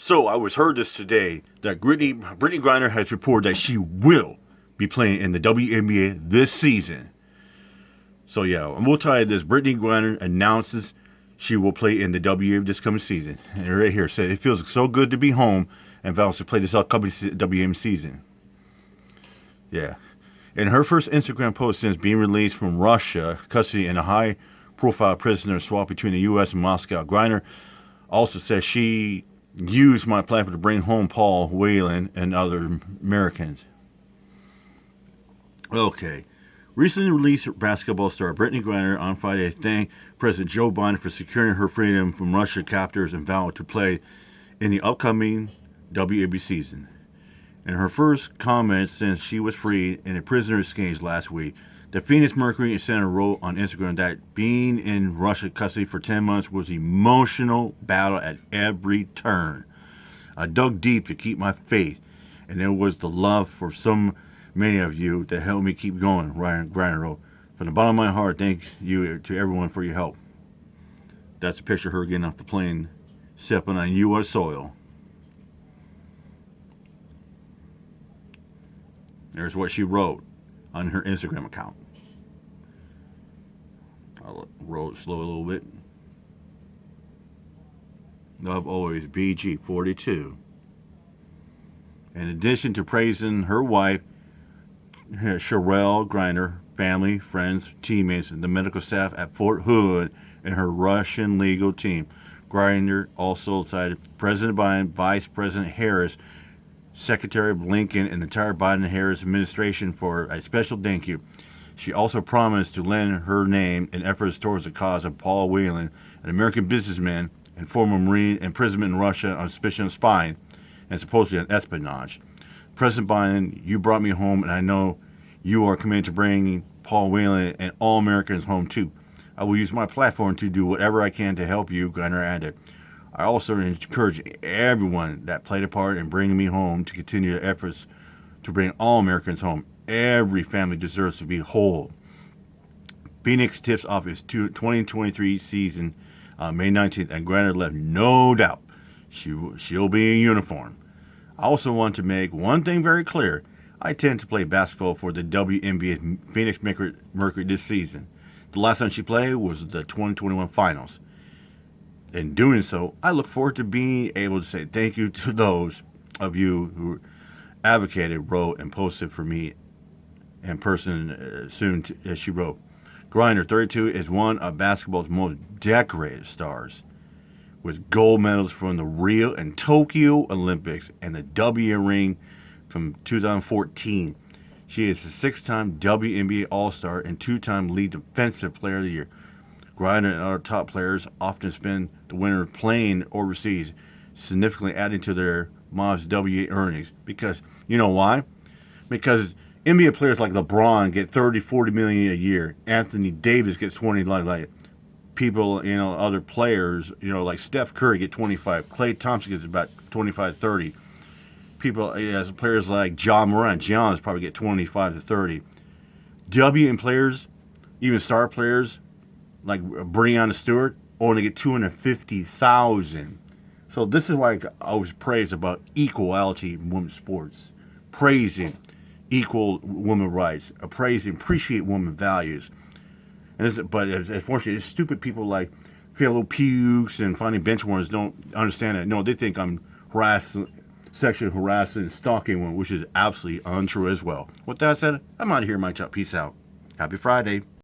So I was heard this today that Brittney Griner has reported that she will be playing in the WNBA this season. So yeah, and we'll tell you this: Brittney Griner announces she will play in the WNBA this coming season. And right here said it feels so good to be home and vows to play this upcoming WNBA season. Yeah. In her first Instagram post since being released from Russia custody in a high-profile prisoner swap between the U.S. and Moscow, Griner also says she used my platform to bring home Paul Whelan and other Americans. Okay. Recently released basketball star Brittney Griner on Friday thanked President Joe Biden for securing her freedom from Russian captors and vowed to play in the upcoming WNBA season. In her first comments since she was freed in a prisoner exchange last week, the Phoenix Mercury Center wrote on Instagram that being in Russian custody for 10 months was an emotional battle at every turn. I dug deep to keep my faith, and it was the love for so many of you that helped me keep going, Griner wrote. From the bottom of my heart, thank you to everyone for your help. That's a picture of her getting off the plane, stepping on U.S. soil. There's what she wrote on her Instagram account. I'll roll it slow a little bit. Love always, BG42. In addition to praising her wife, Sherelle Griner, family, friends, teammates, and the medical staff at Fort Hood and her Russian legal team, Griner also cited President Biden, Vice President Harris, Secretary Blinken, and the entire Biden-Harris administration for a special thank you. She also promised to lend her name in efforts towards the cause of Paul Whelan, an American businessman and former Marine imprisonment in Russia on suspicion of spying and supposedly on espionage. President Biden, you brought me home, and I know you are committed to bringing Paul Whelan and all Americans home too. I will use my platform to do whatever I can to help you, Griner added. I also encourage everyone that played a part in bringing me home to continue their efforts to bring all Americans home. Every family deserves to be whole. Phoenix tips off its 2023 season on May 19th, and Griner left no doubt she'll be in uniform. I also want to make one thing very clear. I tend to play basketball for the WNBA Phoenix Mercury this season. The last time she played was the 2021 finals. In doing so, I look forward to being able to say thank you to those of you who advocated, wrote, and posted for me in person soon, as she wrote. Griner, 32, is one of basketball's most decorated stars, with gold medals from the Rio and Tokyo Olympics and the W ring from 2014. She is a 6-time WNBA All-Star and 2-time Lead Defensive Player of the Year. Griner and other top players often spend the winter playing overseas, significantly adding to their mom's WNBA earnings. Because, you know why? Because NBA players like LeBron get 30, 40 million a year. Anthony Davis gets 20, like people, other players, like Steph Curry get 25. Klay Thompson gets about 25, 30. People, as players like Ja Morant, Giannis probably get 25 to 30. WNBA players, even star players, like Breonna Stewart, only get 250,000. So this is why I always praise about equality in women's sports, praising equal women rights, appreciate women values. But unfortunately, it's stupid people like Philo Pukes and finding bench warmers don't understand it. No, they think I'm sexually harassing and stalking women, which is absolutely untrue as well. With that said, I'm out of here, my chop. Peace out. Happy Friday.